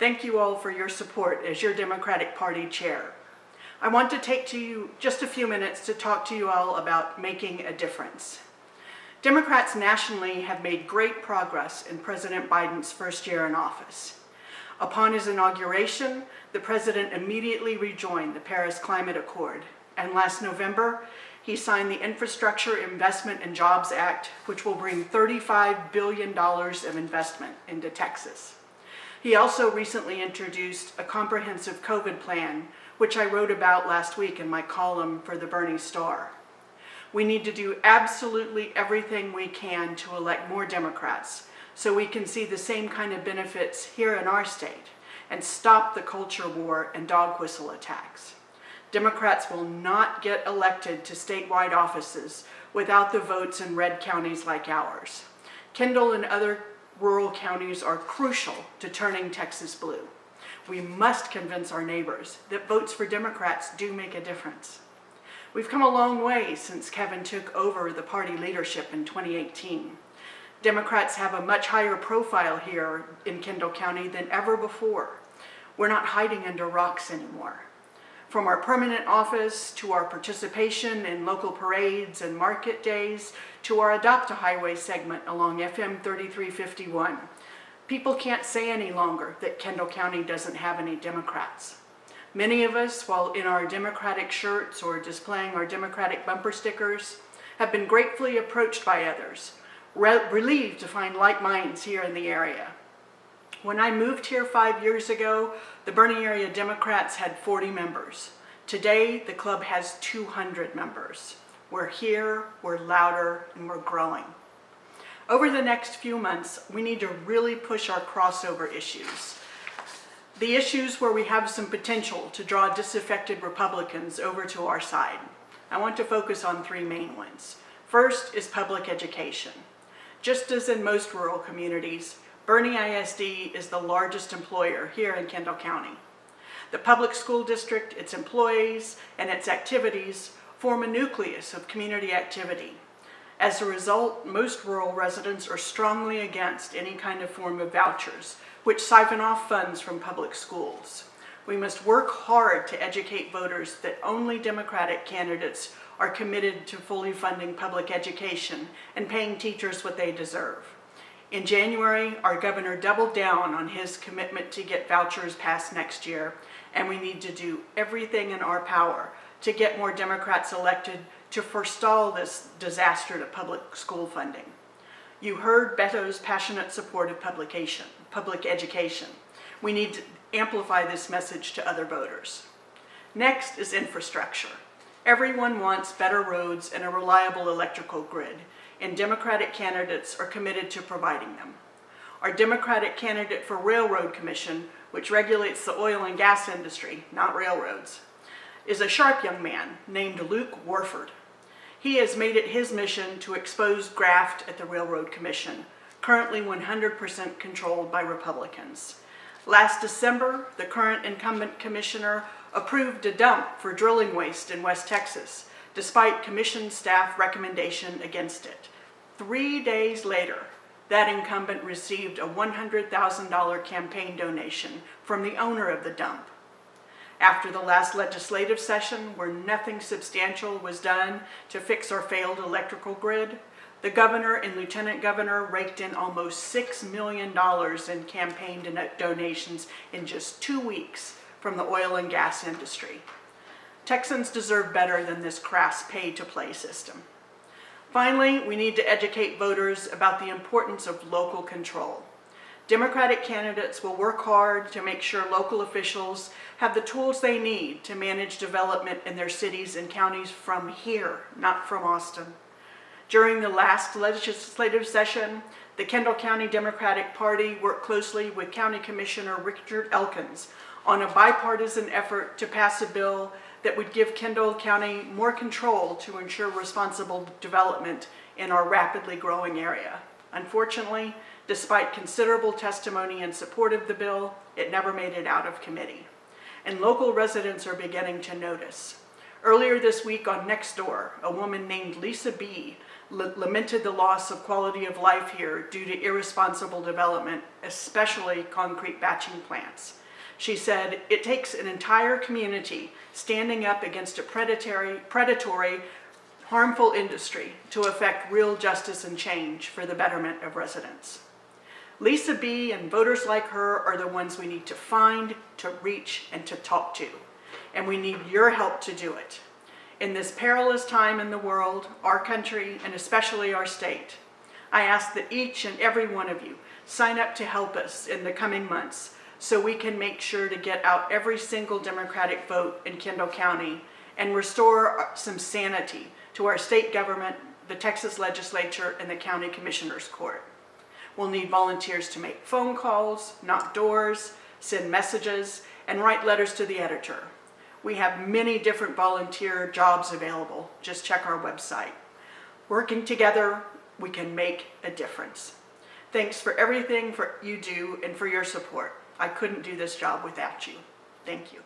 thank you all for your support as your Democratic Party chair. I want to take to you just a few minutes to talk to you all about making a difference. Democrats nationally have made great progress in President Biden's first year in office. Upon his inauguration, the president immediately rejoined the Paris Climate Accord, and last November, he signed the Infrastructure Investment and Jobs Act, which will bring $35 billion of investment into Texas. He also recently introduced a comprehensive COVID plan, which I wrote about last week in my column for the Bernie Star. We need to do absolutely everything we can to elect more Democrats so we can see the same kind of benefits here in our state and stop the culture war and dog whistle attacks. Democrats will not get elected to statewide offices without the votes in red counties like ours. Kendall and other rural counties are crucial to turning Texas blue. We must convince our neighbors that votes for Democrats do make a difference. We've come a long way since Kevin took over the party leadership in 2018. Democrats have a much higher profile here in Kendall County than ever before. We're not hiding under rocks anymore. From our permanent office to our participation in local parades and market days to our Adopt a Highway segment along FM 3351, people can't say any longer that Kendall County doesn't have any Democrats. Many of us, while in our Democratic shirts or displaying our Democratic bumper stickers, have been gratefully approached by others, relieved to find like minds here in the area. When I moved here 5 years ago, the Bernie area Democrats had 40 members. Today, the club has 200 members. We're here, we're louder, and we're growing. Over the next few months, we need to really push our crossover issues. The issues where we have some potential to draw disaffected Republicans over to our side. I want to focus on three main ones. First is public education. Just as in most rural communities, Bernie ISD is the largest employer here in Kendall County. The public school district, its employees, and its activities form a nucleus of community activity. As a result, most rural residents are strongly against any kind of form of vouchers, which siphon off funds from public schools. We must work hard to educate voters that only Democratic candidates are committed to fully funding public education and paying teachers what they deserve. In January, our governor doubled down on his commitment to get vouchers passed next year, and we need to do everything in our power to get more Democrats elected to forestall this disaster to public school funding. You heard Beto's passionate support of public education. We need to amplify this message to other voters. Next is infrastructure. Everyone wants better roads and a reliable electrical grid, and Democratic candidates are committed to providing them. Our Democratic candidate for Railroad Commission, which regulates the oil and gas industry, not railroads, is a sharp young man named Luke Warford. He has made it his mission to expose graft at the Railroad Commission, currently 100% controlled by Republicans. Last December, the current incumbent commissioner approved a dump for drilling waste in West Texas, despite commission staff recommendation against it. 3 days later, that incumbent received a $100,000 campaign donation from the owner of the dump. After the last legislative session, where nothing substantial was done to fix our failed electrical grid, the governor and lieutenant governor raked in almost $6 million in campaign donations in just 2 weeks from the oil and gas industry. Texans deserve better than this crass pay-to-play system. Finally, we need to educate voters about the importance of local control. Democratic candidates will work hard to make sure local officials have the tools they need to manage development in their cities and counties from here, not from Austin. During the last legislative session, the Kendall County Democratic Party worked closely with County Commissioner Richard Elkins on a bipartisan effort to pass a bill that would give Kendall County more control to ensure responsible development in our rapidly growing area. Unfortunately, despite considerable testimony in support of the bill, it never made it out of committee. And local residents are beginning to notice. Earlier this week on Nextdoor, a woman named Lisa B. lamented the loss of quality of life here due to irresponsible development, especially concrete batching plants. She said, "It takes an entire community standing up against a predatory, harmful industry to effect real justice and change for the betterment of residents." Lisa B. and voters like her are the ones we need to find, to reach, and to talk to. And we need your help to do it. In this perilous time in the world, our country, and especially our state, I ask that each and every one of you sign up to help us in the coming months so we can make sure to get out every single Democratic vote in Kendall County and restore some sanity to our state government, the Texas legislature, and the county commissioner's court. We'll need volunteers to make phone calls, knock doors, send messages, and write letters to the editor. We have many different volunteer jobs available. Just check our website. Working together, we can make a difference. Thanks for everything you do and for your support. I couldn't do this job without you. Thank you.